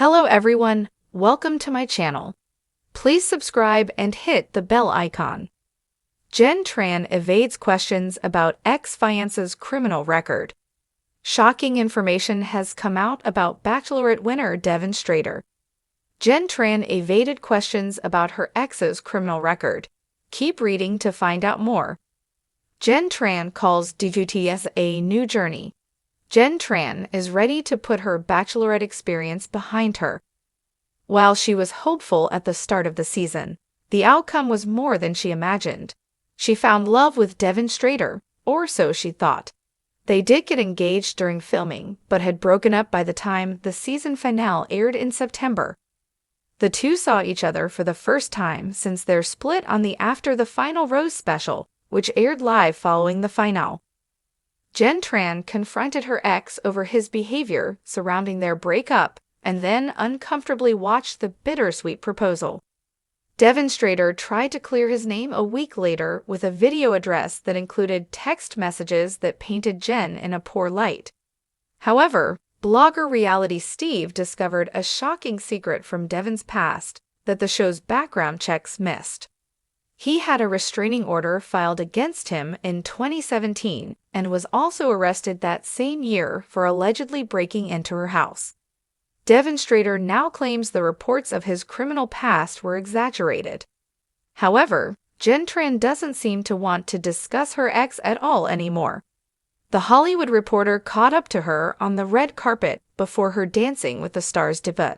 Hello everyone, welcome to my channel. Please subscribe and hit the bell icon. Jenn Tran evades questions about ex-fiancé's criminal record. Shocking information has come out about Bachelorette winner Devon Strader. Jenn Tran evaded questions about her ex's criminal record. Keep reading to find out more. Jenn Tran calls DUTS a new journey. Jenn Tran is ready to put her Bachelorette experience behind her. While she was hopeful at the start of the season, the outcome was more than she imagined. She found love with Devon Strader, or so she thought. They did get engaged during filming, but had broken up by the time the season finale aired in September. The two saw each other for the first time since their split on the After the Final Rose special, which aired live following the finale. Jenn Tran confronted her ex over his behavior surrounding their breakup and then uncomfortably watched the bittersweet proposal. Devon Strader tried to clear his name a week later with a video address that included text messages that painted Jenn in a poor light. However, blogger Reality Steve discovered a shocking secret from Devon's past that the show's background checks missed. He had a restraining order filed against him in 2017 and was also arrested that same year for allegedly breaking into her house. Devon Strader now claims the reports of his criminal past were exaggerated. However, Jenn Tran doesn't seem to want to discuss her ex at all anymore. The Hollywood Reporter caught up to her on the red carpet before her Dancing with the Stars debut.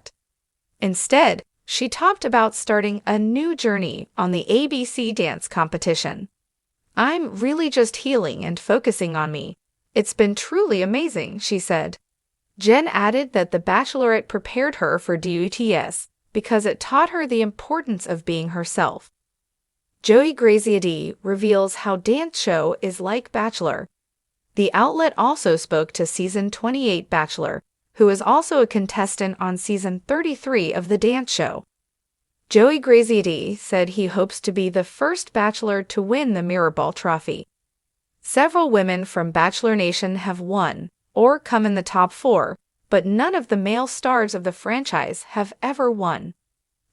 Instead, she talked about starting a new journey on the ABC dance competition. "I'm really just healing and focusing on me. It's been truly amazing," she said. Jenn added that The Bachelorette prepared her for DUTS because it taught her the importance of being herself. Joey Graziadei reveals how dance show is like Bachelor. The outlet also spoke to Season 28 Bachelor, who is also a contestant on Season 33 of the dance show. Joey Graziadei said he hopes to be the first Bachelor to win the Mirrorball Trophy. Several women from Bachelor Nation have won, or come in the top 4, but none of the male stars of the franchise have ever won.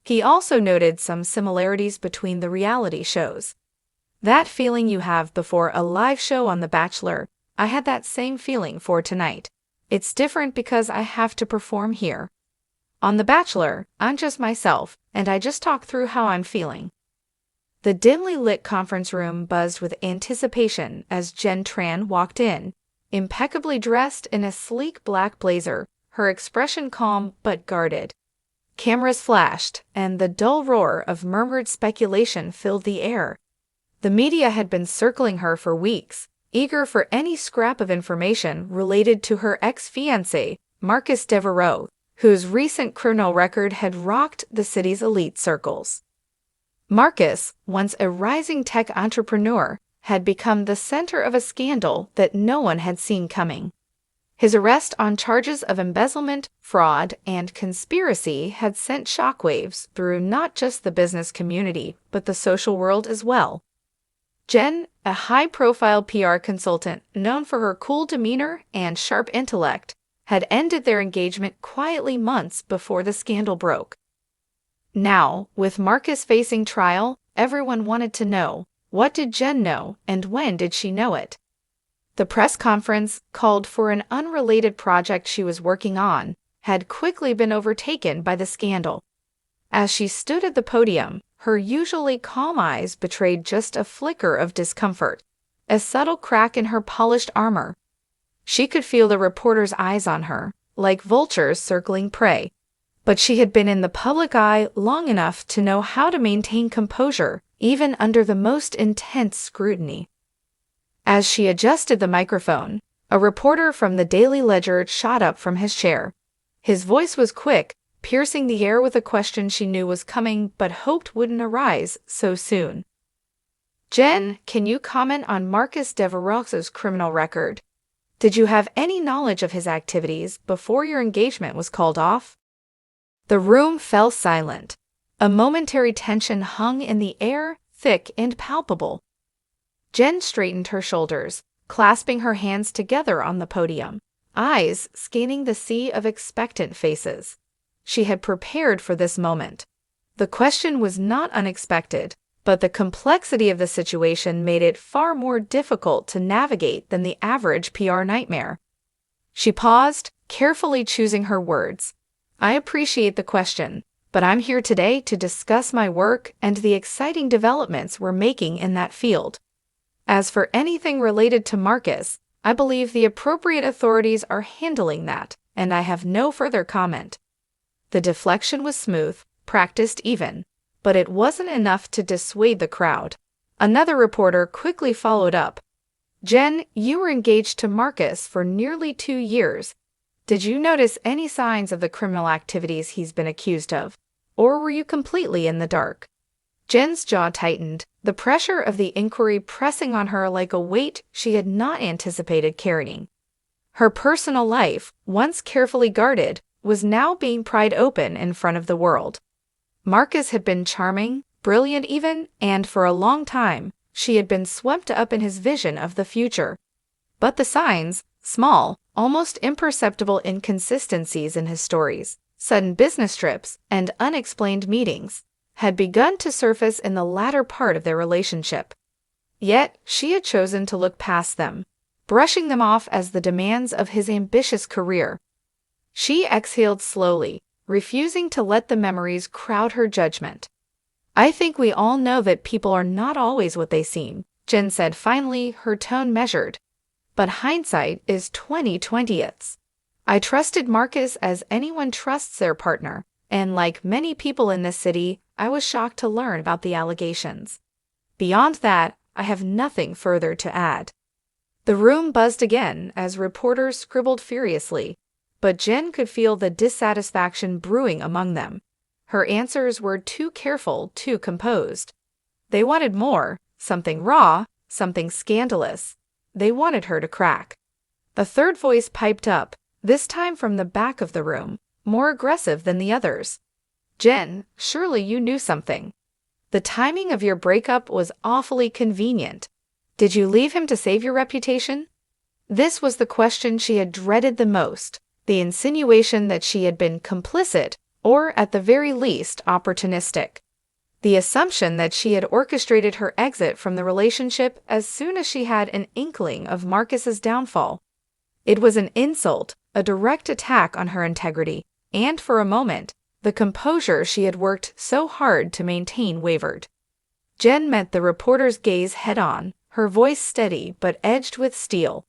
He also noted some similarities between the reality shows. "That feeling you have before a live show on The Bachelor, I had that same feeling for tonight. It's different because I have to perform here. On The Bachelor, I'm just myself, and I just talk through how I'm feeling." The dimly lit conference room buzzed with anticipation as Jenn Tran walked in, impeccably dressed in a sleek black blazer, her expression calm but guarded. Cameras flashed, and the dull roar of murmured speculation filled the air. The media had been circling her for weeks, eager for any scrap of information related to her ex-fiancé, Marcus Devereaux, whose recent criminal record had rocked the city's elite circles. Marcus, once a rising tech entrepreneur, had become the center of a scandal that no one had seen coming. His arrest on charges of embezzlement, fraud, and conspiracy had sent shockwaves through not just the business community, but the social world as well. Jenn, a high-profile PR consultant known for her cool demeanor and sharp intellect, had ended their engagement quietly months before the scandal broke. Now, with Marcus facing trial, everyone wanted to know, what did Jenn know, and when did she know it? The press conference, called for an unrelated project she was working on, had quickly been overtaken by the scandal. As she stood at the podium, her usually calm eyes betrayed just a flicker of discomfort, a subtle crack in her polished armor. She could feel the reporters' eyes on her, like vultures circling prey. But she had been in the public eye long enough to know how to maintain composure, even under the most intense scrutiny. As she adjusted the microphone, a reporter from the Daily Ledger shot up from his chair. His voice was quick, piercing the air with a question she knew was coming but hoped wouldn't arise so soon. "Jenn, can you comment on Marcus Devereaux's criminal record? Did you have any knowledge of his activities before your engagement was called off?" The room fell silent. A momentary tension hung in the air, thick and palpable. Jenn straightened her shoulders, clasping her hands together on the podium, eyes scanning the sea of expectant faces. she had prepared for this moment. The question was not unexpected, but the complexity of the situation made it far more difficult to navigate than the average PR nightmare. She paused, carefully choosing her words. "I appreciate the question, but I'm here today to discuss my work and the exciting developments we're making in that field. As for anything related to Marcus, I believe the appropriate authorities are handling that, and I have no further comment." The deflection was smooth, practiced even, but it wasn't enough to dissuade the crowd. Another reporter quickly followed up. "Jenn, you were engaged to Marcus for nearly 2 years. Did you notice any signs of the criminal activities he's been accused of, or were you completely in the dark?" Jenn's jaw tightened, the pressure of the inquiry pressing on her like a weight she had not anticipated carrying. Her personal life, once carefully guarded, was now being pried open in front of the world. Marcus had been charming, brilliant even, and for a long time, she had been swept up in his vision of the future. But the signs, small, almost imperceptible inconsistencies in his stories, sudden business trips, and unexplained meetings, had begun to surface in the latter part of their relationship. Yet she had chosen to look past them, brushing them off as the demands of his ambitious career. She exhaled slowly, refusing to let the memories crowd her judgment. "I think we all know that people are not always what they seem," Jenn said finally, her tone measured. "But hindsight is 20/20ths. I trusted Marcus as anyone trusts their partner, and like many people in this city, I was shocked to learn about the allegations. Beyond that, I have nothing further to add." The room buzzed again as reporters scribbled furiously, but Jenn could feel the dissatisfaction brewing among them. Her answers were too careful, too composed. They wanted more, something raw, something scandalous. They wanted her to crack. A third voice piped up, this time from the back of the room, more aggressive than the others. "Jenn, surely you knew something. The timing of your breakup was awfully convenient. Did you leave him to save your reputation?" This was the question she had dreaded the most, the insinuation that she had been complicit, or at the very least opportunistic. The assumption that she had orchestrated her exit from the relationship as soon as she had an inkling of Marcus's downfall. It was an insult, a direct attack on her integrity, and for a moment, the composure she had worked so hard to maintain wavered. Jenn met the reporter's gaze head-on, her voice steady but edged with steel.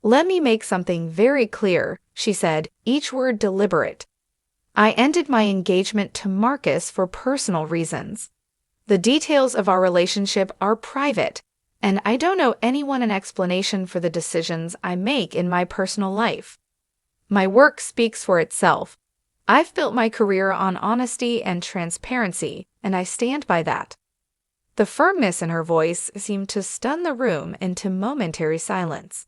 "Let me make something very clear," she said, each word deliberate. "I ended my engagement to Marcus for personal reasons. The details of our relationship are private, and I don't owe anyone an explanation for the decisions I make in my personal life. My work speaks for itself. I've built my career on honesty and transparency, and I stand by that." The firmness in her voice seemed to stun the room into momentary silence.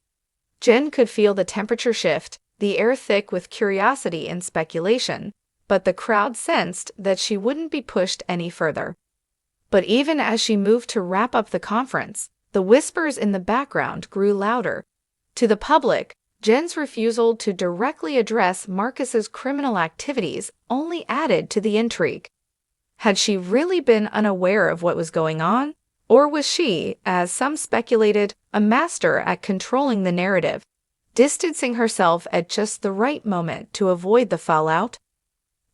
Jenn could feel the temperature shift, the air thick with curiosity and speculation, but the crowd sensed that she wouldn't be pushed any further. But even as she moved to wrap up the conference, the whispers in the background grew louder. To the public, Jenn's refusal to directly address Marcus's criminal activities only added to the intrigue. Had she really been unaware of what was going on? Or was she, as some speculated, a master at controlling the narrative, distancing herself at just the right moment to avoid the fallout?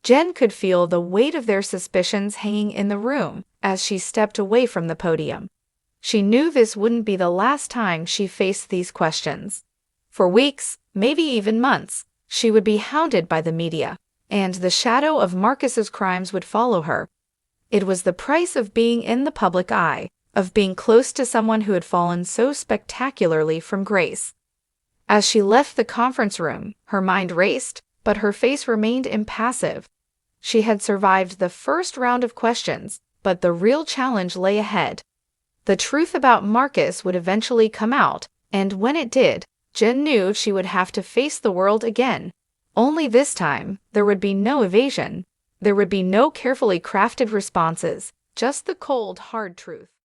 Jenn could feel the weight of their suspicions hanging in the room as she stepped away from the podium. She knew this wouldn't be the last time she faced these questions. For weeks, maybe even months, she would be hounded by the media, and the shadow of Marcus's crimes would follow her. It was the price of being in the public eye, of being close to someone who had fallen so spectacularly from grace. As she left the conference room, her mind raced, but her face remained impassive. She had survived the first round of questions, but the real challenge lay ahead. The truth about Marcus would eventually come out, and when it did, Jenn knew she would have to face the world again. Only this time, there would be no evasion. There would be no carefully crafted responses, just the cold, hard truth.